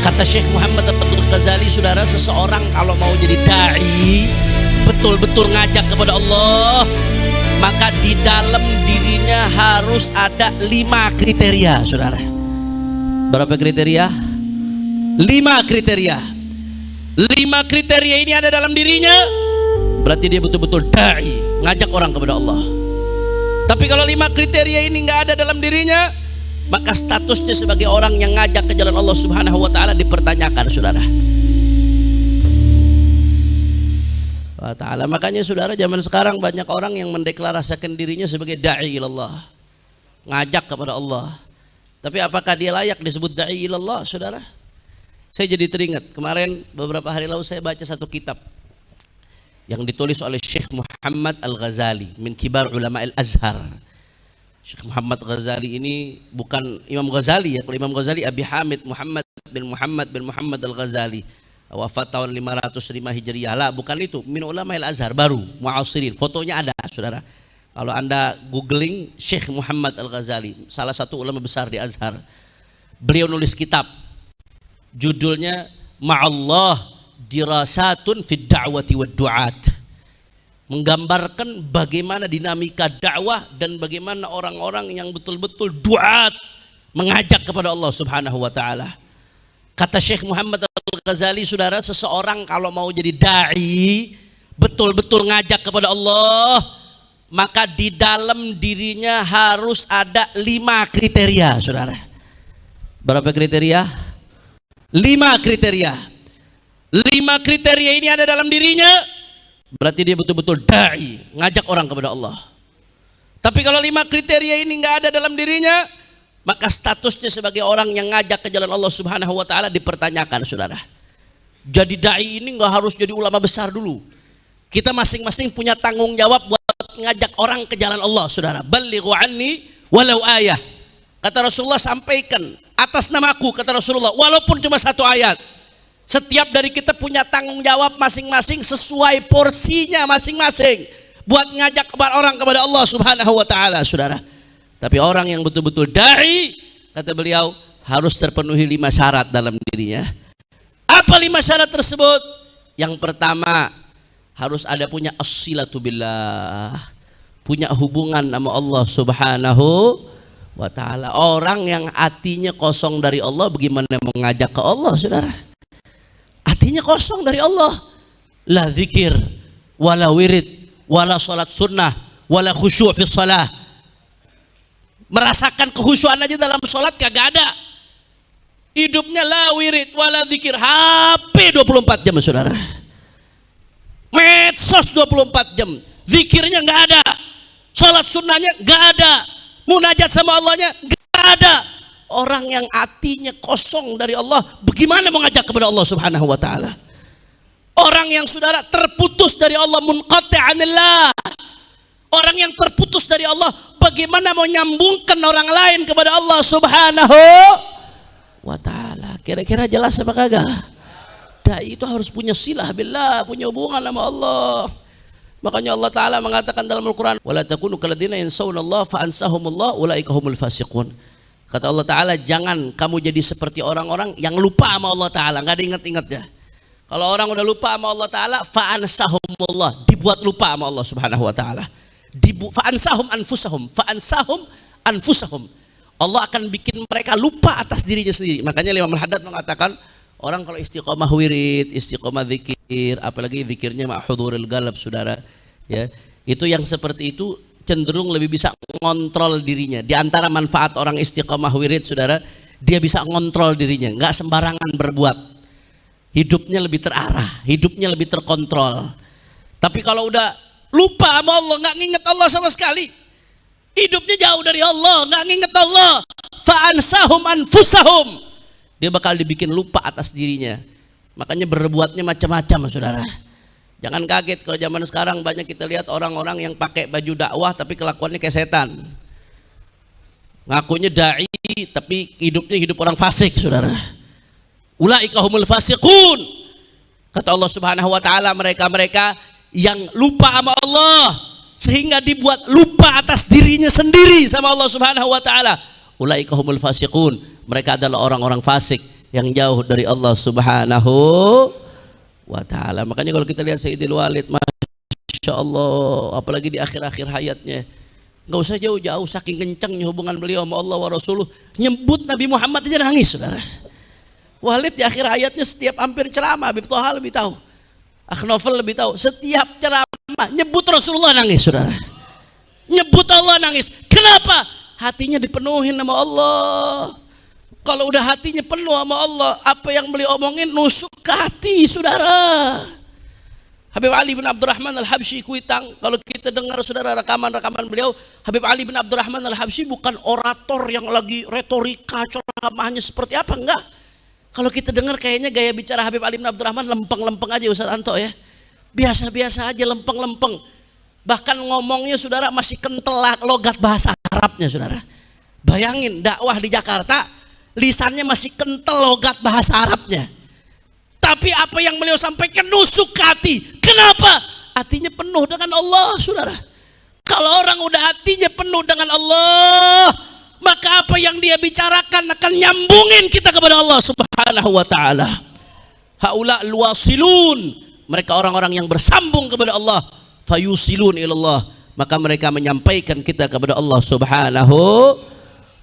Kata Syekh Muhammad Al-Ghazali, saudara, seseorang kalau mau jadi da'i, betul-betul ngajak kepada Allah, maka di dalam dirinya harus ada 5 kriteria, saudara. Berapa kriteria? 5 kriteria. 5 kriteria ini ada dalam dirinya, berarti dia betul-betul da'i, ngajak orang kepada Allah. Tapi kalau 5 kriteria ini nggak ada dalam dirinya, maka statusnya sebagai orang yang ngajak ke jalan Allah Subhanahu wa taala dipertanyakan, saudara. Wa taala. Makanya saudara, zaman sekarang banyak orang yang mendeklarasikan dirinya sebagai da'i ilallah, ngajak kepada Allah. Tapi apakah dia layak disebut da'i ilallah, saudara? Saya jadi teringat kemarin, beberapa hari lalu saya baca satu kitab yang ditulis oleh Syekh Muhammad Al-Ghazali min kibar ulama al-Azhar. Syekh Muhammad Ghazali ini bukan Imam Ghazali ya. Kalau Imam Ghazali Abi Hamid Muhammad bin Muhammad Al-Ghazali, wafat tahun 505 Hijriah. Lah, bukan itu. Min ulama al-Azhar, baru mu'asirin. Fotonya ada, saudara. Kalau Anda googling Syekh Muhammad Al-Ghazali, salah satu ulama besar di Azhar. Beliau nulis kitab. Judulnya Ma'allah Dirasatun fid Da'wati wad Du'at. Menggambarkan bagaimana dinamika dakwah dan bagaimana orang-orang yang betul-betul duat, mengajak kepada Allah Subhanahu wa taala. Kata Syekh Muhammad Al-Ghazali, saudara, seseorang kalau mau jadi da'i, betul-betul ngajak kepada Allah, maka di dalam dirinya harus ada 5 kriteria, saudara. Berapa kriteria? 5 kriteria. 5 kriteria ini ada dalam dirinya, berarti dia betul-betul da'i, ngajak orang kepada Allah. Tapi kalau 5 kriteria ini nggak ada dalam dirinya, maka statusnya sebagai orang yang ngajak ke jalan Allah Subhanahu wa taala dipertanyakan, saudara. Jadi da'i ini nggak harus jadi ulama besar dulu. Kita masing-masing punya tanggung jawab buat ngajak orang ke jalan Allah, saudara. Ballighu anni walau ayah. Kata Rasulullah, sampaikan atas namaku, kata Rasulullah, walaupun cuma 1 ayat. Setiap dari kita punya tanggung jawab masing-masing sesuai porsinya masing-masing buat ngajak orang kepada Allah Subhanahu wa taala, saudara. Tapi orang yang betul-betul da'i, kata beliau, harus terpenuhi 5 syarat dalam dirinya. Apa 5 syarat tersebut? Yang pertama, harus ada punya as-silatu billah, punya hubungan sama Allah Subhanahu wa taala. Orang yang hatinya kosong dari Allah, bagaimana mengajak ke Allah, saudara? Hatinya kosong dari Allah, la zikir, wala wirid, wala salat sunnah, wala khusyuk fi salah. Merasakan kehusyuan aja dalam salat kagak ada. Hidupnya la wirid, wala zikir, HP 24 jam, saudara. Medsos 24 jam, zikirnya nggak ada, salat sunnahnya nggak ada, munajat sama Allahnya nggak ada. Orang yang hatinya kosong dari Allah, bagaimana mengajak kepada Allah Subhanahu wa taala? Orang yang, saudara, terputus dari Allah, munqati' anillah. Orang yang terputus dari Allah, bagaimana mau nyambungkan orang lain kepada Allah Subhanahu wa taala? Kira-kira jelas apa kagak? Dai itu harus punya silah billah, punya hubungan sama Allah. Makanya Allah taala mengatakan dalam Al-Qur'an, wala takunu kalladzina yansawnallaha fa ansahumullah ulaika humul fasiqun. Kata Allah Ta'ala, jangan kamu jadi seperti orang-orang yang lupa sama Allah Ta'ala, nggak diingat-ingat ya. Kalau orang udah lupa sama Allah Ta'ala, fa'ansahumullah, dibuat lupa sama Allah Subhanahu wa Ta'ala. Fa'ansahum anfusahum. Allah akan bikin mereka lupa atas dirinya sendiri. Makanya Imam Al-Haddad mengatakan, orang kalau istiqomah wirid, istiqomah zikir, apalagi zikirnya ma'huduril galab, saudara, ya, itu yang seperti itu cenderung lebih bisa ngontrol dirinya. Di antara manfaat orang istiqomah wirid, saudara, dia bisa ngontrol dirinya, nggak sembarangan berbuat. Hidupnya lebih terarah, hidupnya lebih terkontrol. Tapi kalau udah lupa sama Allah, nggak nginget Allah sama sekali, hidupnya jauh dari Allah, nggak nginget Allah, fa'ansahum anfusahum, dia bakal dibikin lupa atas dirinya. Makanya berbuatnya macam-macam, saudara. Jangan kaget kalau zaman sekarang banyak kita lihat orang-orang yang pakai baju dakwah tapi kelakuannya kayak setan. Ngakunya da'i tapi hidupnya hidup orang fasik, saudara. Ulaika humul fasiqun. Kata Allah Subhanahu wa taala, mereka-mereka yang lupa sama Allah sehingga dibuat lupa atas dirinya sendiri sama Allah Subhanahu wa taala. Ulaika humul fasiqun. Mereka adalah orang-orang fasik. yang jauh dari Allah Subhanahu wa ta'ala. Makanya kalau kita lihat Sayyidil Walid, Masya Allah, apalagi di akhir-akhir hayatnya, nggak usah jauh-jauh, saking kencangnya hubungan beliau sama Allah wa Rasuluh, nyebut Nabi Muhammad aja nangis, saudara. Walid di akhir hayatnya setiap hampir ceramah, Habib Toha lebih tahu, Akh Novel lebih tahu, setiap ceramah nyebut Rasulullah nangis, saudara. Nyebut Allah nangis. Kenapa? Hatinya dipenuhi sama Allah. Kalau udah hatinya penuh sama Allah, apa yang beliau omongin nusuk ke hati, saudara. Habib Ali bin Abdurrahman Al-Habsyi Kuitang, kalau kita dengar saudara rekaman-rekaman beliau, Habib Ali bin Abdurrahman Al-Habsyi bukan orator yang lagi retorika ceramahnya seperti apa, enggak. Kalau kita dengar kayaknya gaya bicara Habib Ali bin Abdurrahman lempeng-lempeng aja Ustaz Anto ya. Biasa-biasa aja, lempeng-lempeng. Bahkan ngomongnya saudara masih kental logat bahasa Arabnya, saudara. Bayangin dakwah di Jakarta, lisannya masih kental logat bahasa Arabnya. Tapi apa yang beliau sampaikan nusuk ke hati. Kenapa? Hatinya penuh dengan Allah, saudara. Kalau orang udah hatinya penuh dengan Allah, maka apa yang dia bicarakan akan nyambungin kita kepada Allah Subhanahu wa ta'ala. Haula luwasilun, mereka orang-orang yang bersambung kepada Allah. Fayusilun ilallah, maka mereka menyampaikan kita kepada Allah Subhanahu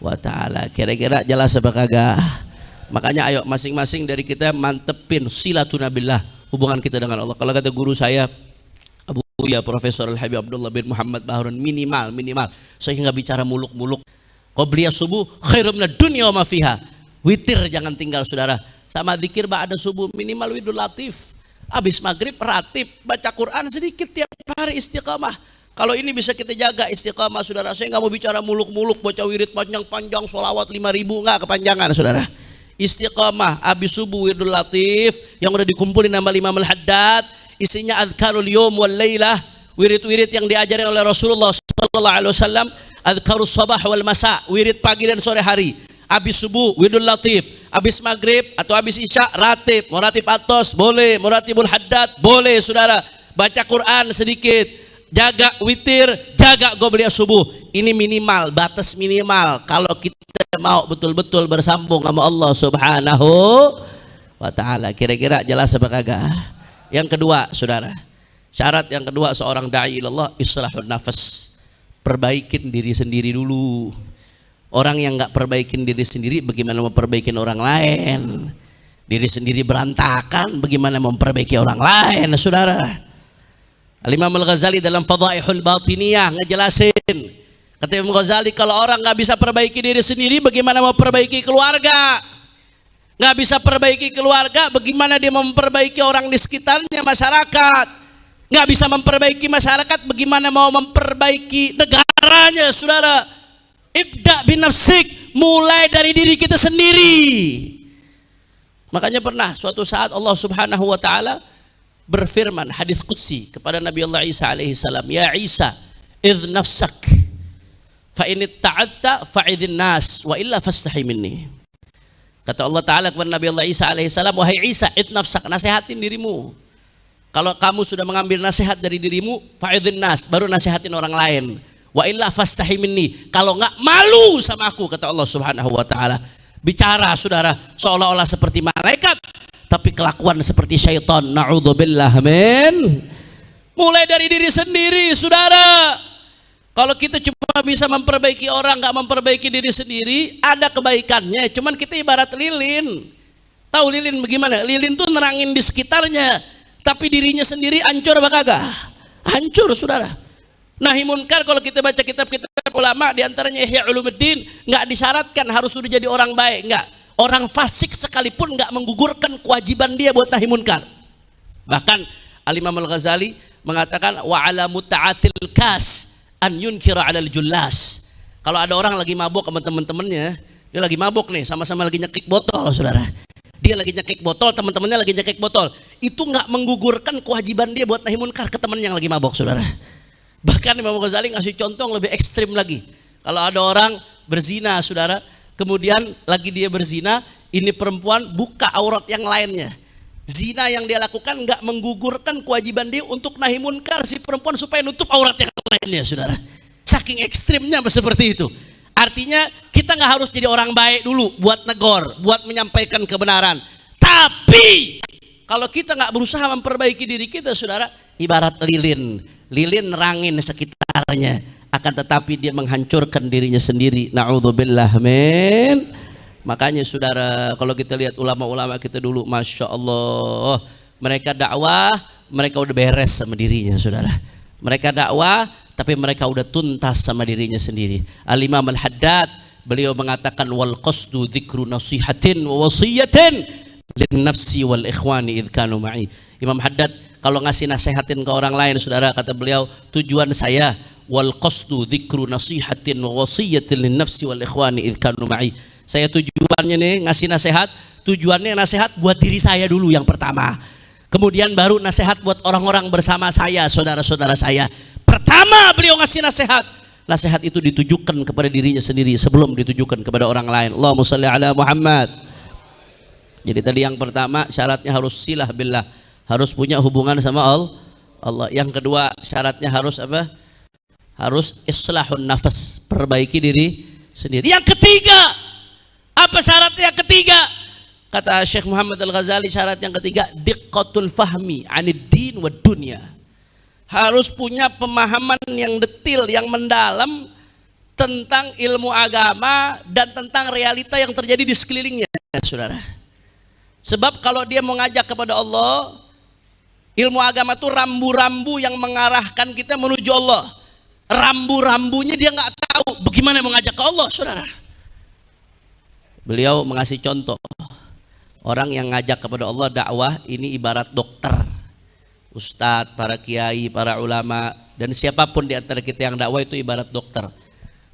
wa ta'ala. Kira-kira jelas apa kagak? Makanya ayo masing-masing dari kita mantepin silatuna billah, hubungan kita dengan Allah. Kalau kata guru saya Abu Ya Profesor Al-Habib Abdullah bin Muhammad Bahrun, minimal saya nggak bicara muluk-muluk. Qobliyah subuh khairum minad dunya wa ma fiha. Witir jangan tinggal, saudara. Sama zikir ba'da subuh minimal widul latif. Habis maghrib ratib, baca Quran sedikit tiap hari, istiqamah. Kalau ini bisa kita jaga istiqamah, saudara. Saya nggak mau bicara muluk-muluk, baca wirid panjang-panjang, sholawat 5.000, nggak kepanjangan, saudara. Istiqamah, habis subuh wirdul latif yang udah dikumpulin nama Imam Al-Haddad, isinya adzkarul yawm wal lailah, wirid-wirid yang diajarin oleh Rasulullah sallallahu alaihi wasallam, adzkarus sabah wal masa, wirid pagi dan sore hari. Habis subuh wirdul latif, habis maghrib atau habis isya ratib, mau ratib atos boleh, mau ratibul haddad boleh, saudara. Baca Quran sedikit, jaga witir, jaga qobliyah subuh. Ini minimal, batas minimal kalau kita mau betul-betul bersambung sama Allah Subhanahu wa ta'ala. Kira-kira jelas apa kagak? Yang kedua, saudara, syarat yang kedua seorang da'i ilallah, islahun nafas, perbaikin diri sendiri dulu. Orang yang nggak perbaikin diri sendiri, bagaimana memperbaikin orang lain? Diri sendiri berantakan, bagaimana memperbaiki orang lain, saudara? Al-Imam Al-Ghazali dalam Fadhaihul Batiniyah ngejelasin, kata Imam Ghazali, kalau orang nggak bisa perbaiki diri sendiri, bagaimana mau perbaiki keluarga? Nggak bisa perbaiki keluarga, bagaimana dia memperbaiki orang di sekitarnya, masyarakat? Nggak bisa memperbaiki masyarakat, bagaimana mau memperbaiki negaranya, saudara? Ibda bin nafsik, mulai dari diri kita sendiri. Makanya pernah suatu saat Allah Subhanahu wa ta'ala berfirman, hadis qudsi kepada Nabi Allah Isa alaihi salam, ya Isa, idh nafsak fa in ta'adta fa'idhin nas wa illa fastahi minni. Kata Allah Ta'ala kepada Nabi Allah Isa alaihi salam, wahai Isa, idh nafsak, nasihatin dirimu. Kalau kamu sudah mengambil nasihat dari dirimu, fa'idhin nas, baru nasihatin orang lain. Wa illa fastahi minni, kalau enggak malu sama aku, kata Allah Subhanahu wa ta'ala. Bicara, saudara, seolah-olah seperti malaikat, tapi kelakuan seperti syaitan. Na'udzubillah min. Mulai dari diri sendiri, saudara. Kalau kita cuma bisa memperbaiki orang, nggak memperbaiki diri sendiri, ada kebaikannya. Cuman kita ibarat lilin. Tahu lilin bagaimana? Lilin tuh nerangin di sekitarnya, tapi dirinya sendiri hancur apa kagak? Hancur, saudara. Nahi munkar, kalau kita baca kitab-kitab ulama, diantaranya Ihya Ulumuddin, nggak disyaratkan harus sudah jadi orang baik, nggak. Orang fasik sekalipun nggak menggugurkan kewajiban dia buat nahi munkar. Bahkan Al-Imam Al-Ghazali mengatakan, wa ala muta'atil kas an yunkira 'alal jullas. Kalau ada orang lagi mabuk sama teman-temannya, dia lagi mabuk nih, sama-sama lagi nyekik botol, saudara. Dia lagi nyekik botol, teman-temannya lagi nyekik botol. Itu nggak menggugurkan kewajiban dia buat nahi munkar ke teman yang lagi mabuk, saudara. Bahkan Imam Ghazali ngasih contoh yang lebih ekstrim lagi. Kalau ada orang berzina, saudara, kemudian lagi dia berzina, ini perempuan buka aurat yang lainnya. Zina yang dia lakukan nggak menggugurkan kewajiban dia untuk nahi munkar si perempuan supaya nutup aurat yang lainnya, saudara. Saking ekstrimnya seperti itu. Artinya kita nggak harus jadi orang baik dulu buat negor, buat menyampaikan kebenaran. Tapi kalau kita nggak berusaha memperbaiki diri kita, saudara, ibarat lilin. Lilin nerangin sekitarnya, akan tetapi dia menghancurkan dirinya sendiri. Na'udzubillah min. Makanya saudara, kalau kita lihat ulama-ulama kita dulu, Masya Allah, mereka dakwah, mereka udah beres sama dirinya, saudara. Mereka dakwah, tapi mereka udah tuntas sama dirinya sendiri. Al-Imam Al-Haddad, beliau mengatakan, wal qasdu dzikru nasihatin wa wasiyatin lin nafsi wal ikhwani idh kanu ma'i. Imam Haddad kalau ngasih nasihatin ke orang lain, saudara, kata beliau, tujuan saya wal qasdu dzikru nasihatin wa wasiyatin lin nafsi wal ikhwani idh kanu ma'i. Saya tujuannya nih ngasih nasihat, tujuannya nasihat buat diri saya dulu yang pertama. Kemudian baru nasihat buat orang-orang bersama saya, saudara-saudara saya. Pertama beliau ngasih nasihat, nasihat itu ditujukan kepada dirinya sendiri sebelum ditujukan kepada orang lain. Allahumma shalli ala Muhammad. Jadi tadi yang pertama syaratnya harus silah billah, harus punya hubungan sama Allah. Yang kedua syaratnya harus apa? Harus islahun nafas, perbaiki diri sendiri. Yang ketiga, apa syaratnya yang ketiga? Kata Syekh Muhammad Al-Ghazali, syarat yang ketiga, diqqatul fahmi anid din wa dunya. Harus punya pemahaman yang detil, yang mendalam tentang ilmu agama dan tentang realita yang terjadi di sekelilingnya, saudara. Sebab kalau dia mau ngajak kepada Allah, ilmu agama itu rambu-rambu yang mengarahkan kita menuju Allah. Rambu-rambunya dia nggak tahu bagaimana mau ngajak ke Allah, saudara. Beliau mengasih contoh. Orang yang ngajak kepada Allah dakwah ini ibarat dokter. Ustadz, para kiai, para ulama, dan siapapun di antara kita yang dakwah itu ibarat dokter.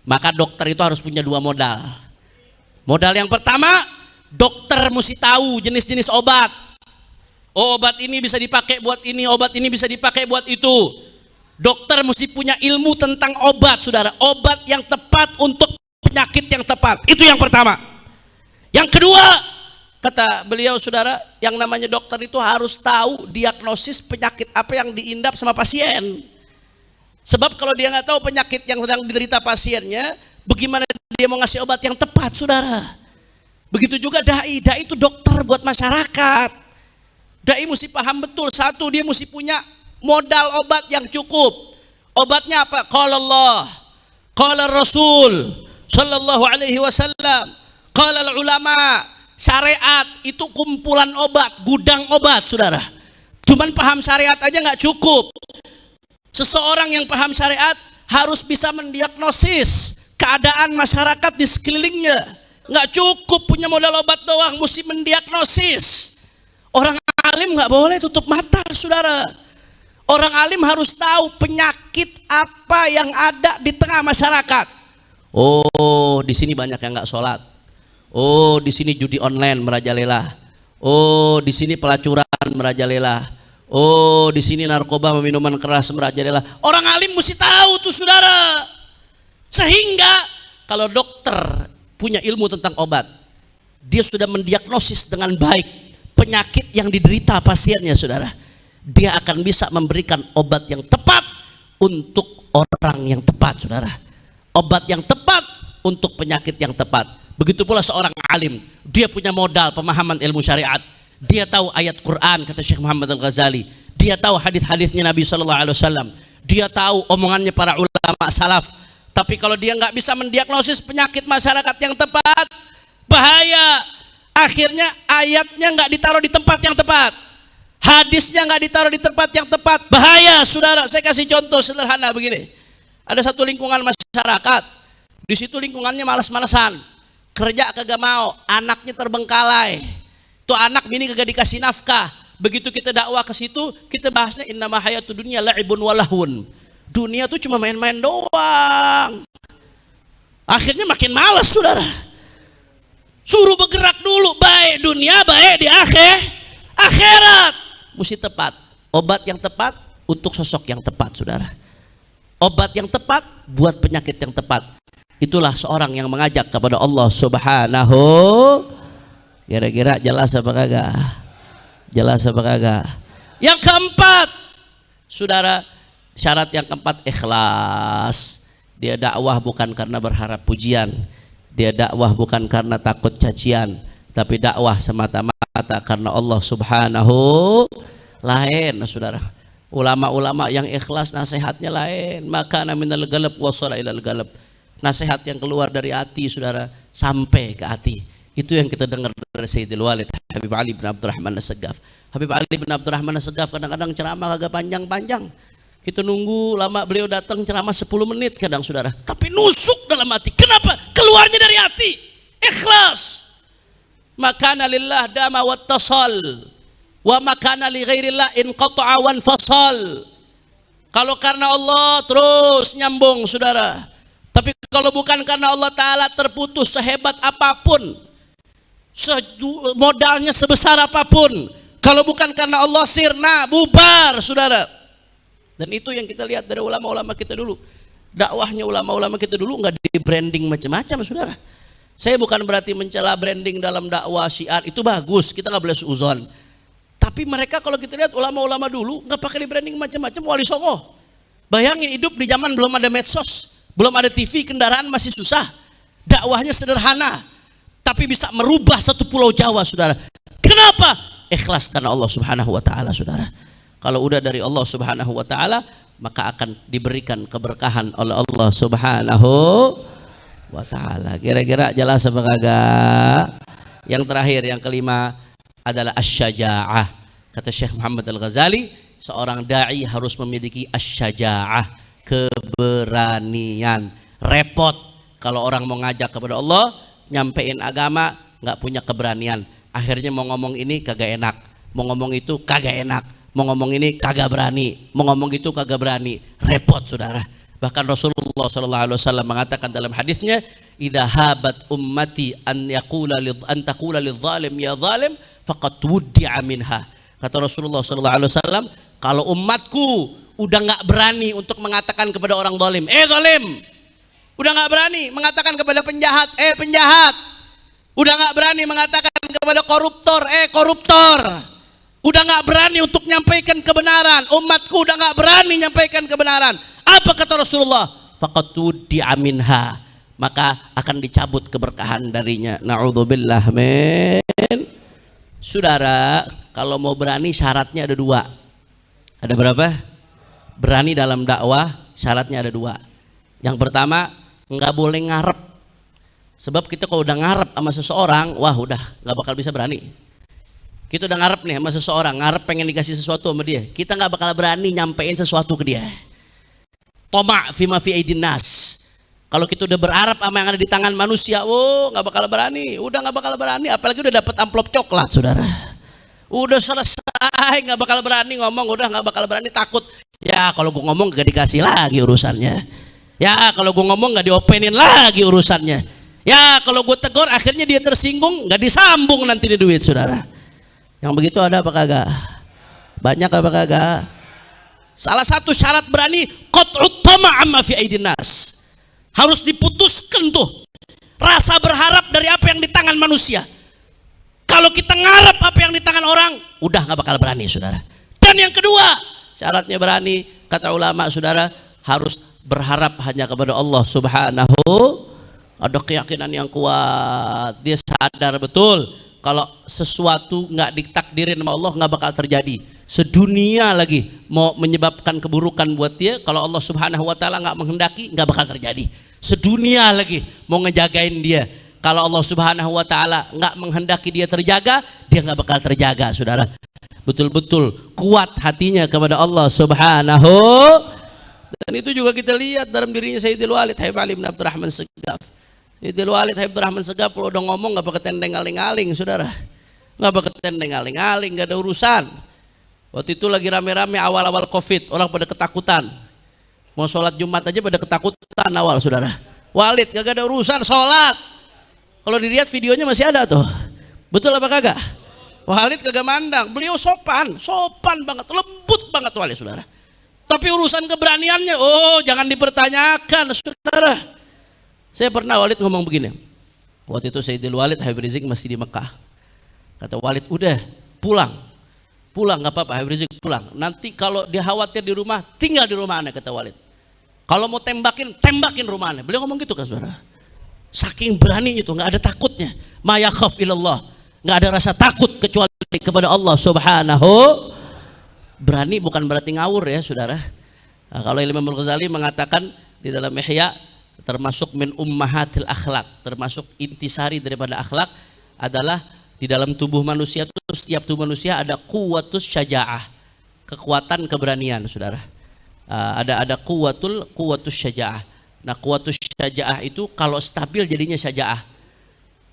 Maka dokter itu harus punya dua modal. Modal yang pertama, dokter mesti tahu jenis-jenis obat. Oh, obat ini bisa dipakai buat ini, obat ini bisa dipakai buat itu. Dokter mesti punya ilmu tentang obat, saudara. Obat yang tepat untuk penyakit yang tepat. Itu yang pertama. Yang kedua, kata beliau, saudara, yang namanya dokter itu harus tahu diagnosis penyakit apa yang diindap sama pasien. Sebab kalau dia nggak tahu penyakit yang sedang diderita pasiennya, bagaimana dia mau ngasih obat yang tepat, saudara? Begitu juga dai. Dai itu dokter buat masyarakat. Dai mesti paham betul. Satu, dia mesti punya modal obat yang cukup. Obatnya apa? Qala Allah, qala Rasul sallallahu alaihi wasallam, qala ulama. Syariat itu kumpulan obat, gudang obat, saudara. Cuman paham syariat aja nggak cukup. Seseorang yang paham syariat harus bisa mendiagnosis keadaan masyarakat di sekelilingnya. Nggak cukup punya modal obat doang, mesti mendiagnosis. Orang alim nggak boleh tutup mata, saudara. Orang alim harus tahu penyakit apa yang ada di tengah masyarakat. Oh, di sini banyak yang nggak sholat. Oh, di sini judi online merajalela. Oh, di sini pelacuran merajalela. Oh, di sini narkoba, minuman keras merajalela. Orang alim mesti tahu tuh, saudara. Sehingga kalau dokter punya ilmu tentang obat, dia sudah mendiagnosis dengan baik penyakit yang diderita pasiennya, saudara. Dia akan bisa memberikan obat yang tepat untuk orang yang tepat, saudara. Obat yang tepat untuk penyakit yang tepat. Begitu pula seorang alim, dia punya modal pemahaman ilmu syariat. Dia tahu ayat Quran, kata Syekh Muhammad Al-Ghazali. Dia tahu hadis-hadisnya Nabi Sallallahu Alaihi Wasallam. Dia tahu omongannya para ulama salaf. Tapi kalau dia nggak bisa mendiagnosis penyakit masyarakat yang tepat, bahaya. Akhirnya ayatnya nggak ditaruh di tempat yang tepat, hadisnya nggak ditaruh di tempat yang tepat, bahaya, saudara. Saya kasih contoh sederhana begini. Ada satu lingkungan masyarakat, di situ lingkungannya malas-malasan. Kerja kagak mau, anaknya terbengkalai. Tuh anak bini kagak dikasih nafkah. Begitu kita dakwah ke situ, kita bahasnya innama hayatud dunya la'ibun walahun. Dunia tuh cuma main-main doang. Akhirnya makin malas, saudara. Suruh bergerak dulu, baik dunia, baik di akhirat. Mesti tepat. Obat yang tepat untuk sosok yang tepat, saudara. Obat yang tepat buat penyakit yang tepat. Itulah seorang yang mengajak kepada Allah Subhanahu. Kira-kira jelas apa kagak? Jelas apa kagak? Yang keempat, saudara, syarat yang keempat ikhlas. Dia dakwah bukan karena berharap pujian, dia dakwah bukan karena takut cacian, tapi dakwah semata-mata karena Allah Subhanahu. Lain saudara, ulama-ulama yang ikhlas nasihatnya lain. Maka minal galab wasala ilal galab, nasihat yang keluar dari hati saudara sampai ke hati. Itu yang kita dengar dari Sayyidil Walid Habib Ali bin Abdurrahman As-Saggaf. Habib Ali bin Abdurrahman As-Saggaf kadang-kadang ceramah agak panjang-panjang. Kita nunggu lama, beliau datang ceramah 10 menit kadang saudara. Tapi nusuk dalam hati. Kenapa? Keluarnya dari hati. Ikhlas. Makana lillah dama wattasal. Wa makana li ghairillah inqata'a wan fasal. Kalau karena Allah terus nyambung saudara. Tapi kalau bukan karena Allah Ta'ala terputus sehebat apapun. Modalnya sebesar apapun. Kalau bukan karena Allah sirna, bubar saudara. Dan itu yang kita lihat dari ulama-ulama kita dulu. Dakwahnya ulama-ulama kita dulu nggak di branding macam-macam saudara. Saya bukan berarti mencela branding dalam dakwah syiar, itu bagus, kita nggak boleh suuzon. Tapi mereka kalau kita lihat ulama-ulama dulu nggak pakai di branding macam-macam. Wali Songo, bayangin hidup di zaman belum ada medsos, belum ada TV, kendaraan masih susah. Dakwahnya sederhana, tapi bisa merubah satu pulau Jawa saudara. Kenapa? Ikhlas karena Allah Subhanahu Wa Taala saudara. Kalau udah dari Allah Subhanahu Wa Taala, maka akan diberikan keberkahan oleh Allah Subhanahu Wa Taala. Kira-kira jelas apa kagak? Yang terakhir, yang kelima adalah asy-syaja'ah. Kata Syekh Muhammad Al-Ghazali, seorang dai harus memiliki asy-syaja'ah, keberanian. Repot kalau orang mau ngajak kepada Allah, nyampein agama nggak punya keberanian. Akhirnya mau ngomong ini kagak enak, mau ngomong itu kagak enak. Mau ngomong ini kagak berani, mau ngomong itu kagak berani, repot saudara. Bahkan Rasulullah SAW mengatakan dalam hadisnya, idza habat ummati an taqula lidh-dhalim ya zalim faqad wuddi'a minha. Kata Rasulullah SAW, kalau umatku udah nggak berani untuk mengatakan kepada orang zalim, zalim, udah nggak berani mengatakan kepada penjahat, penjahat, udah nggak berani mengatakan kepada koruptor, koruptor. Udah nggak berani untuk nyampaikan kebenaran. Umatku udah nggak berani nyampaikan kebenaran. Apa kata Rasulullah? Faqatu di'aminha, maka akan dicabut keberkahan darinya. Na'udzubillah min. Saudara, kalau mau berani syaratnya ada 2. Ada berapa? Berani dalam dakwah syaratnya ada 2. Yang pertama, nggak boleh ngarep. Sebab kita kalau udah ngarep sama seseorang, wah udah nggak bakal bisa berani. Kita udah ngarep nih sama seseorang, ngarep pengen dikasih sesuatu sama dia, kita nggak bakal berani nyampein sesuatu ke dia. Toma fima fi aidin nas. Kalau kita udah berharap sama yang ada di tangan manusia, nggak bakal berani, udah nggak bakal berani. Apalagi udah dapat amplop coklat, saudara. Udah selesai, nggak bakal berani ngomong, udah nggak bakal berani, takut. Ya kalau gue ngomong gak dikasih lagi urusannya. Ya kalau gue ngomong gak diopenin lagi urusannya. Ya kalau gue tegur akhirnya dia tersinggung, gak disambung nanti di duit, saudara. Yang begitu ada apa kagak? Banyak apa kagak? Salah satu syarat berani, qat'ut tama' amma fi aidin nas. Harus diputuskan tuh rasa berharap dari apa yang di tangan manusia. Kalau kita ngarep apa yang di tangan orang, udah nggak bakal berani saudara. Dan yang kedua, syaratnya berani, kata ulama saudara, harus berharap hanya kepada Allah Subhanahu. Ada keyakinan yang kuat, dia sadar betul kalau sesuatu nggak ditakdirin sama Allah nggak bakal terjadi. Sedunia lagi mau menyebabkan keburukan buat dia, kalau Allah Subhanahu Wa Taala nggak menghendaki nggak bakal terjadi. Sedunia lagi mau ngejagain dia, kalau Allah Subhanahu Wa Taala nggak menghendaki dia terjaga, dia nggak bakal terjaga, saudara. Betul-betul kuat hatinya kepada Allah Subhanahu. Dan itu juga kita lihat dalam dirinya Sayyidil Walid Habib Ali bin Abdurrahman As-Saggaf. Sayyidil Walid Habib Abdurrahman As-Saggaf kalau udah ngomong nggak pakai tendeng aling-aling, saudara. Nggak pakai tendeng aling-aling, nggak ada urusan. Waktu itu lagi rame-rame awal-awal COVID, orang pada ketakutan. Mau sholat Jumat aja pada ketakutan awal, saudara. Walid kagak ada urusan sholat. Kalau dilihat videonya masih ada tuh. Betul apa kagak? Walid kagak mandang. Beliau sopan banget, lembut banget Walid, saudara. Tapi urusan keberaniannya, jangan dipertanyakan, saudara. Saya pernah Walid ngomong begini. Waktu itu Sayyidil Walid Habib Rizik masih di Mekah. Kata Walid, udah pulang nggak apa-apa, Habib Rizik pulang. Nanti kalau dia khawatir di rumah, tinggal di rumah anak, kata Walid. Kalau mau tembakin, tembakin rumahnya. Beliau ngomong gitu kan saudara. Saking beraninya itu, nggak ada takutnya. Ma yakhaf ilallah, nggak ada rasa takut kecuali kepada Allah Subhanahu. Berani bukan berarti ngawur ya saudara. Nah, kalau Imam Al-Ghazali mengatakan di dalam Ihya, termasuk min ummahatil akhlak, termasuk intisari daripada akhlak adalah di dalam tubuh manusia itu, setiap tubuh manusia ada quwwatus syaja'ah, kekuatan keberanian saudara. Ada quwwatus syaja'ah. Nah, quwwatus syaja'ah itu kalau stabil jadinya syaja'ah.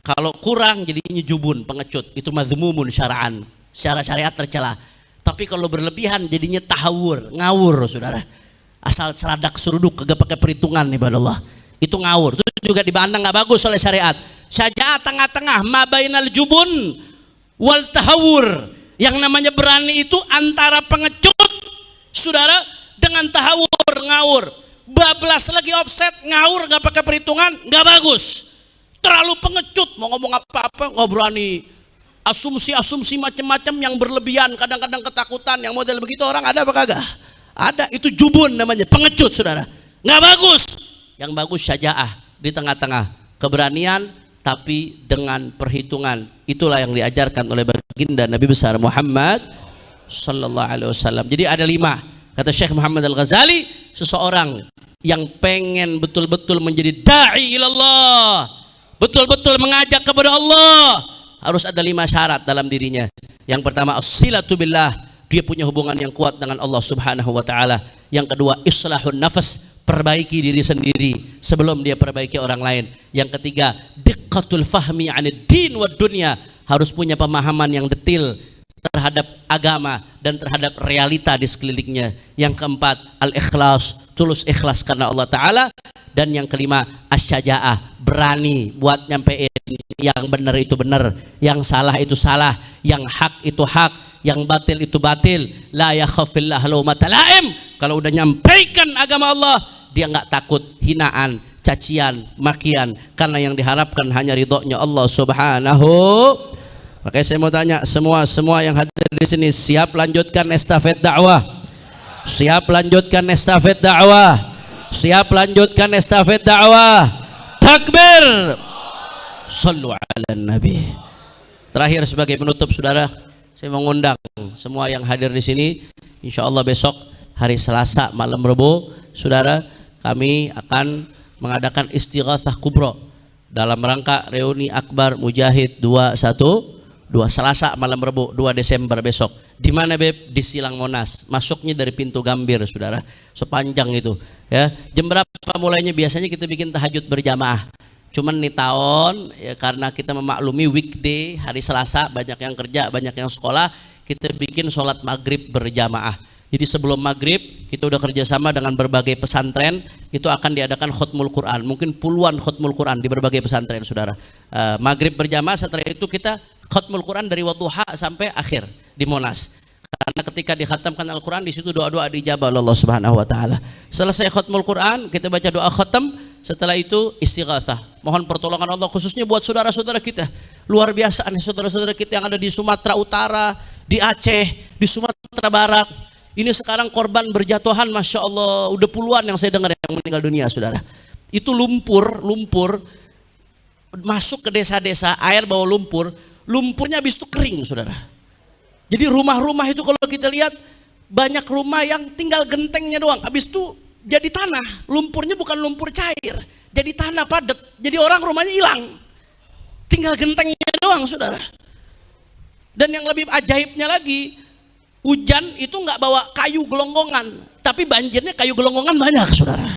Kalau kurang jadinya jubun, pengecut. Itu mazmumun syara'an, secara syariat tercela. Tapi kalau berlebihan jadinya tahawur, ngawur saudara. Asal seradak seruduk kagak pakai perhitungan ibadallah. Itu ngawur. Itu juga dipandang nggak bagus oleh syariat. Syaja'ah tengah-tengah, ma bainal jubun wal tahawur. Yang namanya berani itu antara pengecut saudara dengan tahawur, ngawur. Bablas lagi offset, ngawur nggak pakai perhitungan, nggak bagus. Terlalu pengecut, mau ngomong apa-apa nggak berani. Asumsi-asumsi macam-macam yang berlebihan, kadang-kadang ketakutan, yang model begitu orang ada apa kagak? Ada, itu jubun namanya, pengecut saudara. Nggak bagus. Yang bagus syaja'ah, di tengah-tengah. Keberanian tapi dengan perhitungan. Itulah yang diajarkan oleh baginda Nabi besar Muhammad sallallahu alaihi wasallam. Jadi ada 5. Kata Syekh Muhammad Al-Ghazali, seseorang yang pengen betul-betul menjadi da'i ilallah, betul-betul mengajak kepada Allah, harus ada 5 syarat dalam dirinya. Yang pertama as-silatu billah, dia punya hubungan yang kuat dengan Allah Subhanahu wa taala. Yang kedua islahun nafas, perbaiki diri sendiri sebelum dia perbaiki orang lain. Yang ketiga diqqatul fahmi 'anid din wad dunya, harus punya pemahaman yang detail terhadap agama dan terhadap realita di sekelilingnya. Yang keempat al-ikhlas, tulus ikhlas karena Allah Ta'ala. Dan yang kelima asyaja'ah, berani buat nyampein yang benar itu benar, yang salah itu salah, yang hak itu hak, yang batil itu batil. La yakhafillah laumata laim. Kalau udah nyampaikan agama Allah, dia nggak takut hinaan, cacian, makian, karena yang diharapkan hanya ridhonya Allah Subhanahu. Makanya saya mau tanya semua yang hadir di sini, siap lanjutkan estafet dakwah? Siap lanjutkan estafet dakwah? Siap lanjutkan estafet dakwah? Takbir! Sallu ala Nabi. Terakhir sebagai penutup saudara, saya mengundang semua yang hadir di sini. Insya Allah besok hari Selasa malam Rebo, saudara, kami akan mengadakan istighatsah kubra dalam rangka reuni akbar Mujahid 212 Selasa malam Rebo 2 Desember besok. Di mana Beb? Di Silang Monas. Masuknya dari pintu Gambir saudara. Sepanjang itu ya. Jam berapa mulainya? Biasanya kita bikin tahajud berjamaah. Cuman nih tahun ya, karena kita memaklumi weekday hari Selasa banyak yang kerja, banyak yang sekolah, kita bikin sholat maghrib berjamaah. Jadi sebelum maghrib kita udah kerjasama dengan berbagai pesantren, itu akan diadakan khutmul Quran, mungkin puluhan khutmul Quran di berbagai pesantren saudara. Maghrib berjamaah, setelah itu kita khutmul Quran dari wadduha sampai akhir di Monas. Karena ketika dikhatamkan Al-Quran di situ doa-doa dijabah oleh Allah Subhanahu wa taala. Selesai khutmul Quran, kita baca doa khatam, setelah itu istighatsah. Mohon pertolongan Allah khususnya buat saudara-saudara kita. Luar biasa nih saudara-saudara kita yang ada di Sumatera Utara, di Aceh, di Sumatera Barat. Ini sekarang korban berjatuhan, Masya Allah, udah puluhan yang saya dengar yang meninggal dunia saudara. Itu lumpur masuk ke desa-desa, air bawa lumpur, lumpurnya habis itu kering saudara. Jadi rumah-rumah itu kalau kita lihat banyak rumah yang tinggal gentengnya doang, habis itu jadi tanah. Lumpurnya bukan lumpur cair, jadi tanah padat. Jadi orang rumahnya hilang, tinggal gentengnya doang saudara. Dan yang lebih ajaibnya lagi, hujan itu nggak bawa kayu gelonggongan, tapi banjirnya kayu gelonggongan banyak saudara.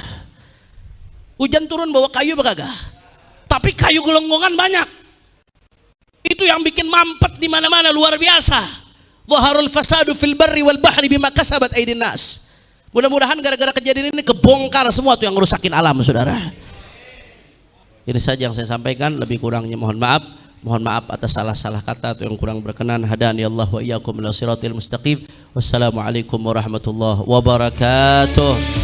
Hujan turun bawa kayu bagagah, tapi kayu gelonggongan banyak. Itu yang bikin mampet di mana-mana luar biasa. Dhaharul fasadu fil barri wal bahri bima kasabat aydin nas. Mudah-mudahan gara-gara kejadian ini kebongkar semua tuh yang ngerusakin alam saudara. Ini saja yang saya sampaikan, lebih kurangnya mohon maaf. Mohon maaf atas salah-salah kata atau yang kurang berkenan. Hadani Allah wa iyyakum ila siratil mustaqim. Wassalamualaikum warahmatullahi wabarakatuh.